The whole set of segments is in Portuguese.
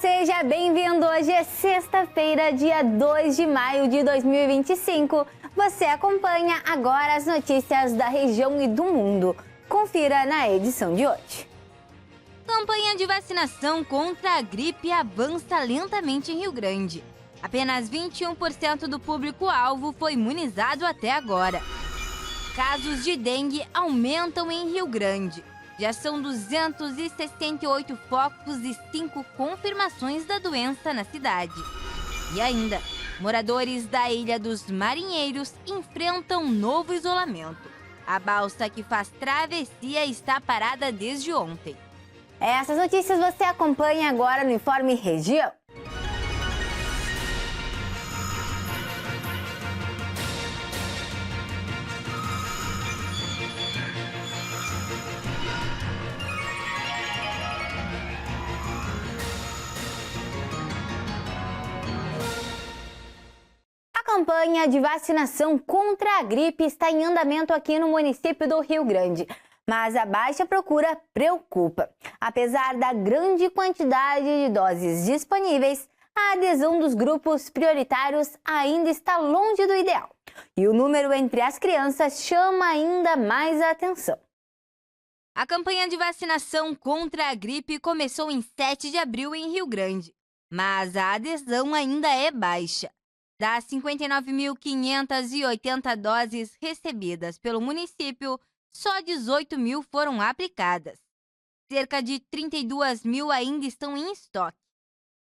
Seja bem-vindo! Hoje é sexta-feira, dia 2 de maio de 2025. Você acompanha agora as notícias da região e do mundo. Confira na edição de hoje. Campanha de vacinação contra a gripe avança lentamente em Rio Grande. Apenas 21% do público-alvo foi imunizado até agora. Casos de dengue aumentam em Rio Grande. Já são 268 focos e 5 confirmações da doença na cidade. E ainda, moradores da Ilha dos Marinheiros enfrentam novo isolamento. A balsa que faz travessia está parada desde ontem. Essas notícias você acompanha agora no Informe Região. A campanha de vacinação contra a gripe está em andamento aqui no município do Rio Grande. Mas a baixa procura preocupa. Apesar da grande quantidade de doses disponíveis, a adesão dos grupos prioritários ainda está longe do ideal. E o número entre as crianças chama ainda mais a atenção. A campanha de vacinação contra a gripe começou em 7 de abril em Rio Grande, mas a adesão ainda é baixa. Das 59.580 doses recebidas pelo município, só 18 mil foram aplicadas. Cerca de 32 mil ainda estão em estoque.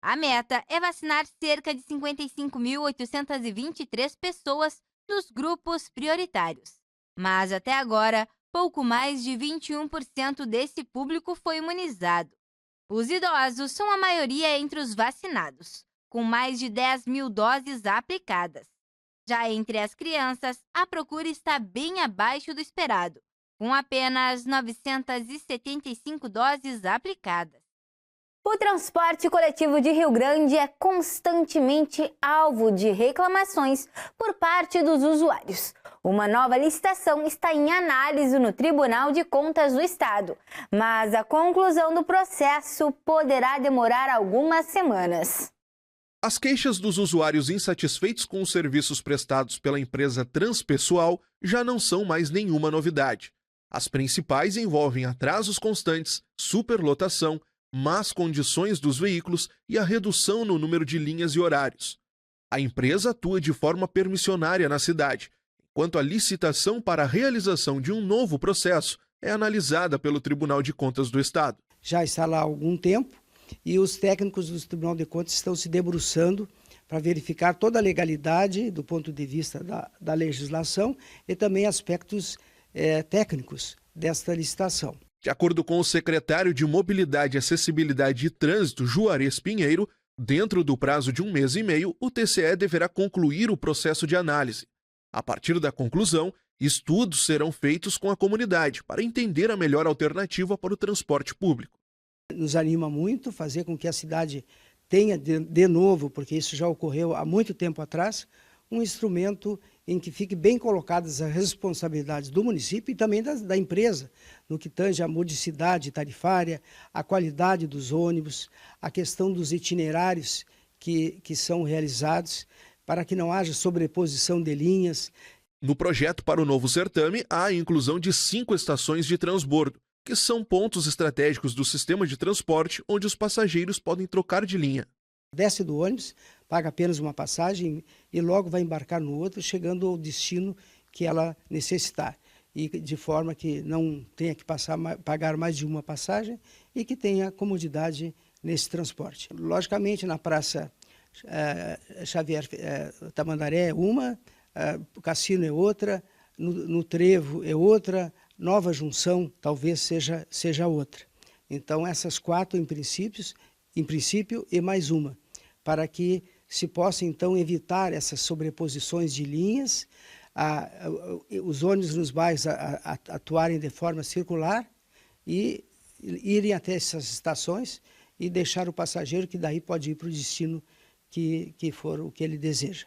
A meta é vacinar cerca de 55.823 pessoas dos grupos prioritários. Mas até agora, pouco mais de 21% desse público foi imunizado. Os idosos são a maioria entre os vacinados, com mais de 10 mil doses aplicadas. Já entre as crianças, a procura está bem abaixo do esperado, com apenas 975 doses aplicadas. O transporte coletivo de Rio Grande é constantemente alvo de reclamações por parte dos usuários. Uma nova licitação está em análise no Tribunal de Contas do Estado, mas a conclusão do processo poderá demorar algumas semanas. As queixas dos usuários insatisfeitos com os serviços prestados pela empresa Transpessoal já não são mais nenhuma novidade. As principais envolvem atrasos constantes, superlotação, más condições dos veículos e a redução no número de linhas e horários. A empresa atua de forma permissionária na cidade, enquanto a licitação para a realização de um novo processo é analisada pelo Tribunal de Contas do Estado. Já está lá há algum tempo e os técnicos do Tribunal de Contas estão se debruçando para verificar toda a legalidade do ponto de vista da legislação e também aspectos técnicos desta licitação. De acordo com o secretário de Mobilidade, Acessibilidade e Trânsito, Juarez Pinheiro, dentro do prazo de 1 mês e meio, o TCE deverá concluir o processo de análise. A partir da conclusão, estudos serão feitos com a comunidade para entender a melhor alternativa para o transporte público. Nos anima muito fazer com que a cidade tenha de novo, porque isso já ocorreu há muito tempo atrás, um instrumento em que fique bem colocadas as responsabilidades do município e também da empresa, no que tange a modicidade tarifária, a qualidade dos ônibus, a questão dos itinerários que são realizados, para que não haja sobreposição de linhas. No projeto para o novo certame, há a inclusão de 5 estações de transbordo, que são pontos estratégicos do sistema de transporte onde os passageiros podem trocar de linha. Desce do ônibus, paga apenas uma passagem e logo vai embarcar no outro, chegando ao destino que ela necessitar. E de forma que não tenha que pagar mais de uma passagem e que tenha comodidade nesse transporte. Logicamente, na Praça Xavier Tamandaré é uma, o Cassino é outra, no Trevo é outra, Nova Junção talvez seja outra. Então, essas 4 em princípio e mais uma, para que se possa então evitar essas sobreposições de linhas, os ônibus nos bairros atuarem de forma circular e irem até essas estações e deixar o passageiro que daí pode ir para o destino que for o que ele deseja.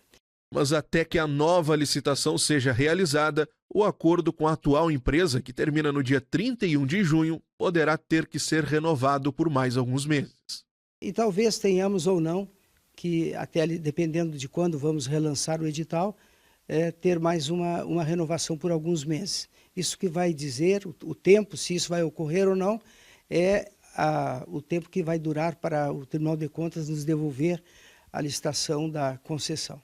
Mas até que a nova licitação seja realizada, o acordo com a atual empresa, que termina no dia 31 de junho, poderá ter que ser renovado por mais alguns meses. E talvez tenhamos ou não que, até ali, dependendo de quando vamos relançar o edital, ter mais uma renovação por alguns meses. Isso que vai dizer o tempo, se isso vai ocorrer ou não, é o tempo que vai durar para o Tribunal de Contas nos devolver a licitação da concessão.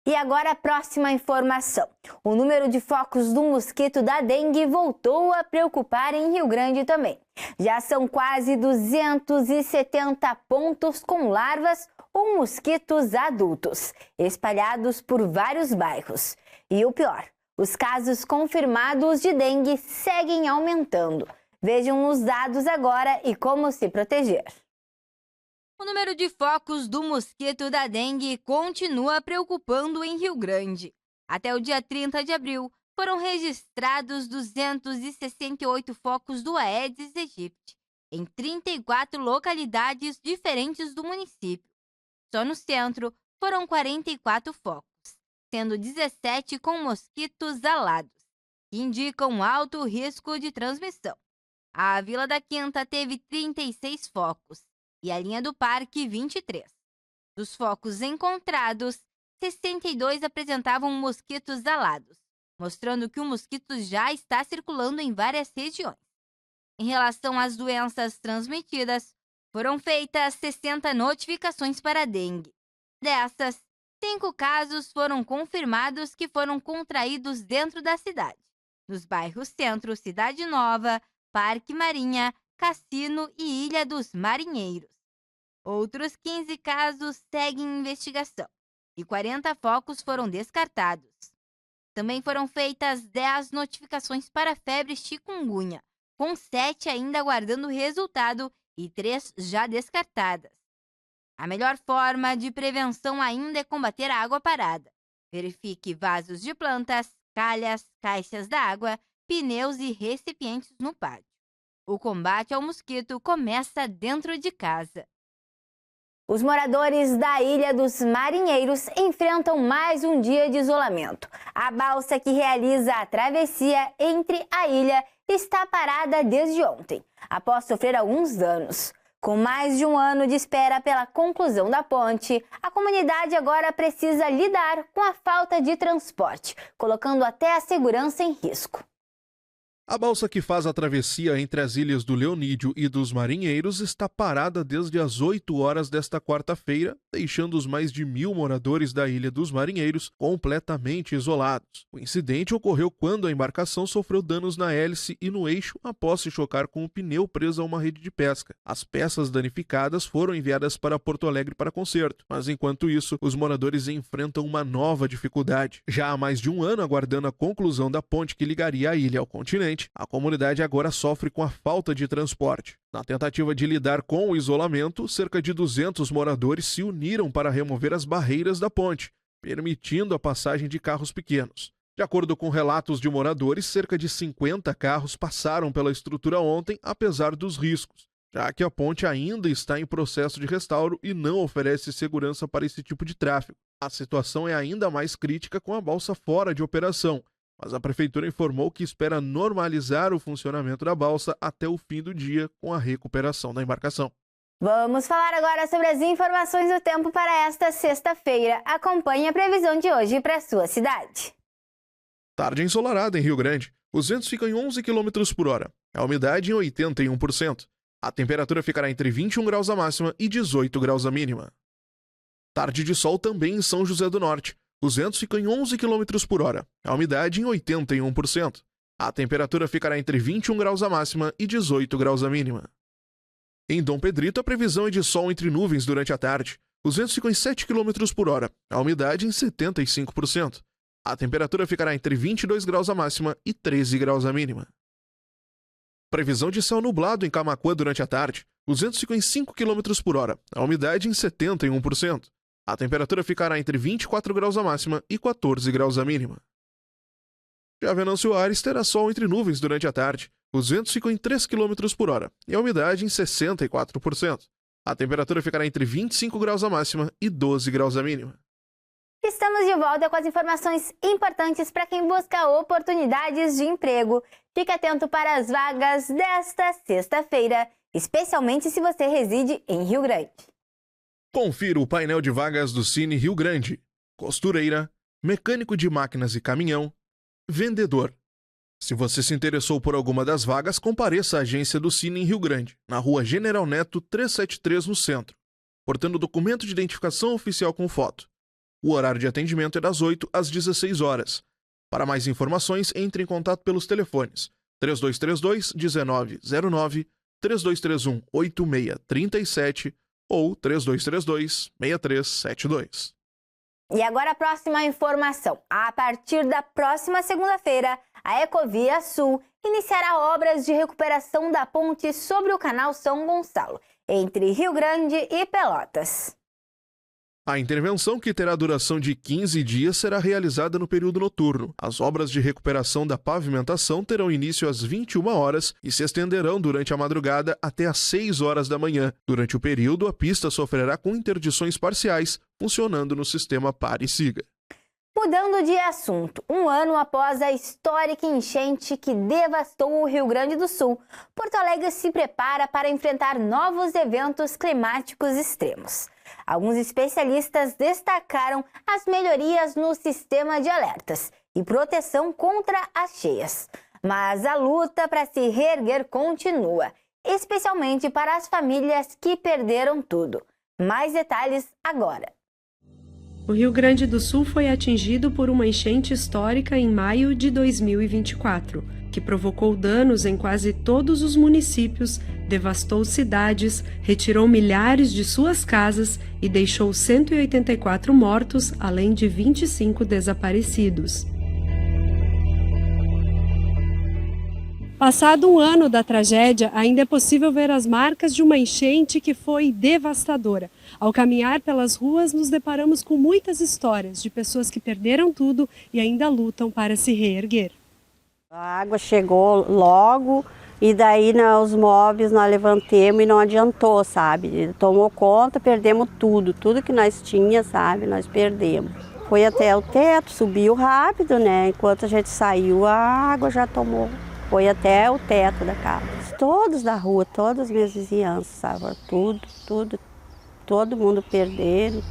E agora a próxima informação. O número de focos do mosquito da dengue voltou a preocupar em Rio Grande também. Já são quase 270 pontos com larvas ou mosquitos adultos, espalhados por vários bairros. E o pior, os casos confirmados de dengue seguem aumentando. Vejam os dados agora e como se proteger. O número de focos do mosquito da dengue continua preocupando em Rio Grande. Até o dia 30 de abril, foram registrados 268 focos do Aedes aegypti em 34 localidades diferentes do município. Só no centro, foram 44 focos, sendo 17 com mosquitos alados, que indicam alto risco de transmissão. A Vila da Quinta teve 36 focos e a linha do Parque 23. Dos focos encontrados, 62 apresentavam mosquitos alados, mostrando que o mosquito já está circulando em várias regiões. Em relação às doenças transmitidas, foram feitas 60 notificações para a dengue. Dessas, 5 casos foram confirmados que foram contraídos dentro da cidade, nos bairros Centro, Cidade Nova, Parque Marinha, Cassino e Ilha dos Marinheiros. Outros 15 casos seguem em investigação e 40 focos foram descartados. Também foram feitas 10 notificações para febre chikungunya, com 7 ainda aguardando resultado e 3 já descartadas. A melhor forma de prevenção ainda é combater a água parada. Verifique vasos de plantas, calhas, caixas d'água, pneus e recipientes no pátio. O combate ao mosquito começa dentro de casa. Os moradores da Ilha dos Marinheiros enfrentam mais um dia de isolamento. A balsa que realiza a travessia entre a ilha está parada desde ontem, após sofrer alguns danos. Com mais de um ano de espera pela conclusão da ponte, a comunidade agora precisa lidar com a falta de transporte, colocando até a segurança em risco. A balsa que faz a travessia entre as ilhas do Leonídio e dos Marinheiros está parada desde as 8 horas desta quarta-feira, deixando os mais de 1.000 moradores da Ilha dos Marinheiros completamente isolados. O incidente ocorreu quando a embarcação sofreu danos na hélice e no eixo após se chocar com um pneu preso a uma rede de pesca. As peças danificadas foram enviadas para Porto Alegre para conserto, mas enquanto isso, os moradores enfrentam uma nova dificuldade. Já há mais de um ano aguardando a conclusão da ponte que ligaria a ilha ao continente, a comunidade agora sofre com a falta de transporte. Na tentativa de lidar com o isolamento, cerca de 200 moradores se uniram para remover as barreiras da ponte, permitindo a passagem de carros pequenos. De acordo com relatos de moradores, cerca de 50 carros passaram pela estrutura ontem, apesar dos riscos, já que a ponte ainda está em processo de restauro e não oferece segurança para esse tipo de tráfego. A situação é ainda mais crítica com a balsa fora de operação, mas a prefeitura informou que espera normalizar o funcionamento da balsa até o fim do dia com a recuperação da embarcação. Vamos falar agora sobre as informações do tempo para esta sexta-feira. Acompanhe a previsão de hoje para a sua cidade. Tarde ensolarada em Rio Grande. Os ventos ficam em 11 km por hora. A umidade em 81%. A temperatura ficará entre 21 graus a máxima e 18 graus a mínima. Tarde de sol também em São José do Norte. Os ventos ficam em 11 km por hora, a umidade em 81%. A temperatura ficará entre 21 graus a máxima e 18 graus a mínima. Em Dom Pedrito, a previsão é de sol entre nuvens durante a tarde. Os ventos ficam em 7 km por hora, a umidade em 75%. A temperatura ficará entre 22 graus a máxima e 13 graus a mínima. Previsão de céu nublado em Camaquã durante a tarde. Os ventos ficam em 5 km por hora, a umidade em 71%. A temperatura ficará entre 24 graus a máxima e 14 graus a mínima. Já Venâncio Aires terá sol entre nuvens durante a tarde. Os ventos ficam em 3 km por hora e a umidade em 64%. A temperatura ficará entre 25 graus a máxima e 12 graus a mínima. Estamos de volta com as informações importantes para quem busca oportunidades de emprego. Fique atento para as vagas desta sexta-feira, especialmente se você reside em Rio Grande. Confira o painel de vagas do Cine Rio Grande. Costureira, mecânico de máquinas e caminhão, vendedor. Se você se interessou por alguma das vagas, compareça à agência do Cine em Rio Grande, na rua General Neto 373, no centro, portando documento de identificação oficial com foto. O horário de atendimento é das 8 às 16 horas. Para mais informações, entre em contato pelos telefones 3232-1909, 3231-8637 ou 3232-6372. E agora a próxima informação. A partir da próxima segunda-feira, a Ecovia Sul iniciará obras de recuperação da ponte sobre o canal São Gonçalo, entre Rio Grande e Pelotas. A intervenção, que terá duração de 15 dias, será realizada no período noturno. As obras de recuperação da pavimentação terão início às 21 horas e se estenderão durante a madrugada até às 6 horas da manhã. Durante o período, a pista sofrerá com interdições parciais, funcionando no sistema pare e siga. Mudando de assunto, um ano após a histórica enchente que devastou o Rio Grande do Sul, Porto Alegre se prepara para enfrentar novos eventos climáticos extremos. Alguns especialistas destacaram as melhorias no sistema de alertas e proteção contra as cheias. Mas a luta para se reerguer continua, especialmente para as famílias que perderam tudo. Mais detalhes agora. O Rio Grande do Sul foi atingido por uma enchente histórica em maio de 2024, que provocou danos em quase todos os municípios, devastou cidades, retirou milhares de suas casas e deixou 184 mortos, além de 25 desaparecidos. Passado um ano da tragédia, ainda é possível ver as marcas de uma enchente que foi devastadora. Ao caminhar pelas ruas, nos deparamos com muitas histórias de pessoas que perderam tudo e ainda lutam para se reerguer. A água chegou logo e daí os móveis nós levantemos e não adiantou, sabe? Tomou conta, perdemos tudo que nós tínhamos, sabe? Nós perdemos. Foi até o teto, subiu rápido, né? Enquanto a gente saiu, a água já tomou. Foi até o teto da casa. Todos da rua, todas as minhas vizinhanças, sabe? Todo mundo perdendo.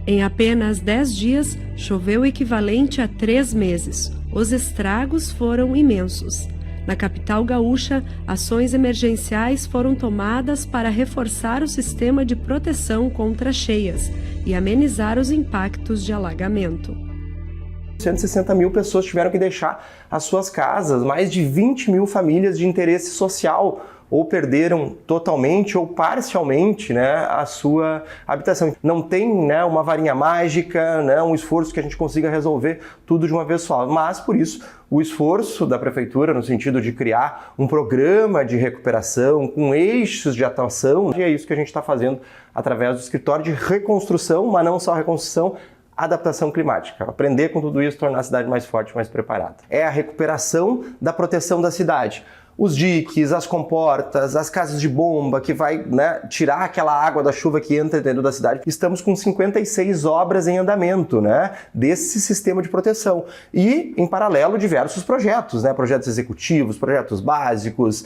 Em apenas 10 dias, choveu o equivalente a 3 meses. Os estragos foram imensos. Na capital gaúcha, ações emergenciais foram tomadas para reforçar o sistema de proteção contra cheias e amenizar os impactos de alagamento. 160 mil pessoas tiveram que deixar as suas casas, mais de 20 mil famílias de interesse social ou perderam totalmente ou parcialmente, a sua habitação. Não tem, uma varinha mágica, um esforço que a gente consiga resolver tudo de uma vez só, mas por isso o esforço da Prefeitura no sentido de criar um programa de recuperação com eixos de atuação, e é isso que a gente está fazendo através do escritório de reconstrução, mas não só reconstrução, adaptação climática, aprender com tudo isso, tornar a cidade mais forte, mais preparada. É a recuperação da proteção da cidade. Os diques, as comportas, as casas de bomba, que vai tirar aquela água da chuva que entra dentro da cidade. Estamos com 56 obras em andamento desse sistema de proteção. E, em paralelo, diversos projetos, projetos executivos, projetos básicos,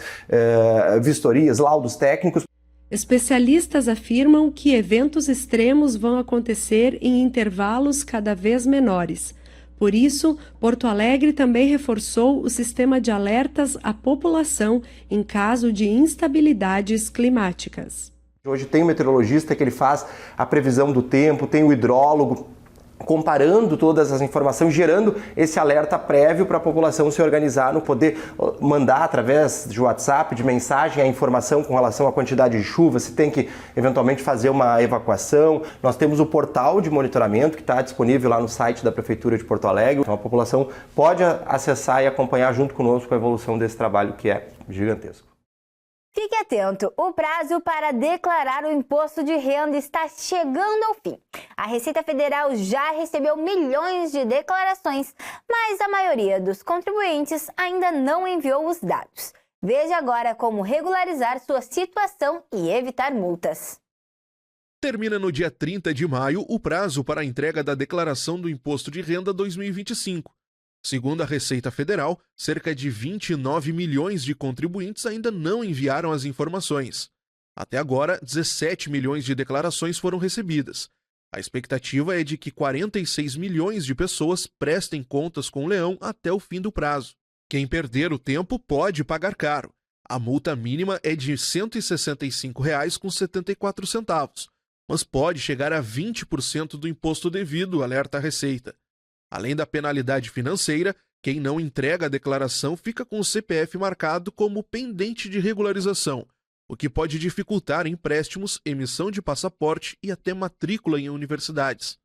vistorias, laudos técnicos. Especialistas afirmam que eventos extremos vão acontecer em intervalos cada vez menores. Por isso, Porto Alegre também reforçou o sistema de alertas à população em caso de instabilidades climáticas. Hoje tem o meteorologista que ele faz a previsão do tempo, tem o hidrólogo comparando todas as informações, gerando esse alerta prévio para a população se organizar, no poder mandar através de WhatsApp, de mensagem, a informação com relação à quantidade de chuva, se tem que eventualmente fazer uma evacuação. Nós temos o portal de monitoramento que está disponível lá no site da Prefeitura de Porto Alegre, então a população pode acessar e acompanhar junto conosco a evolução desse trabalho que é gigantesco. Fique atento, o prazo para declarar o imposto de renda está chegando ao fim. A Receita Federal já recebeu milhões de declarações, mas a maioria dos contribuintes ainda não enviou os dados. Veja agora como regularizar sua situação e evitar multas. Termina no dia 30 de maio o prazo para a entrega da declaração do Imposto de Renda 2025. Segundo a Receita Federal, cerca de 29 milhões de contribuintes ainda não enviaram as informações. Até agora, 17 milhões de declarações foram recebidas. A expectativa é de que 46 milhões de pessoas prestem contas com o leão até o fim do prazo. Quem perder o tempo pode pagar caro. A multa mínima é de R$ 165,74, mas pode chegar a 20% do imposto devido, alerta a Receita. Além da penalidade financeira, quem não entrega a declaração fica com o CPF marcado como pendente de regularização, o que pode dificultar empréstimos, emissão de passaporte e até matrícula em universidades.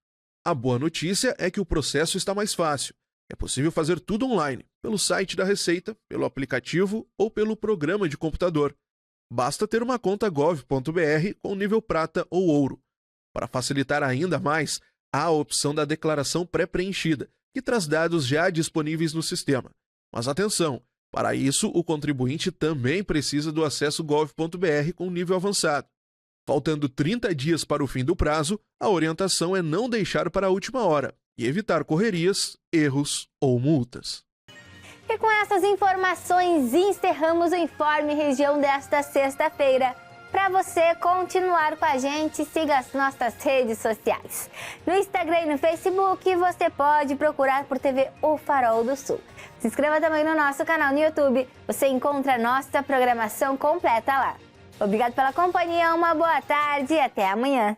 A boa notícia é que o processo está mais fácil. É possível fazer tudo online, pelo site da Receita, pelo aplicativo ou pelo programa de computador. Basta ter uma conta gov.br com nível prata ou ouro. Para facilitar ainda mais, há a opção da declaração pré-preenchida, que traz dados já disponíveis no sistema. Mas atenção, para isso o contribuinte também precisa do acesso gov.br com nível avançado. Faltando 30 dias para o fim do prazo, a orientação é não deixar para a última hora e evitar correrias, erros ou multas. E com essas informações, encerramos o Informe Região desta sexta-feira. Para você continuar com a gente, siga as nossas redes sociais. No Instagram e no Facebook, você pode procurar por TV O Farol do Sul. Se inscreva também no nosso canal no YouTube. Você encontra a nossa programação completa lá. Obrigado pela companhia, uma boa tarde e até amanhã.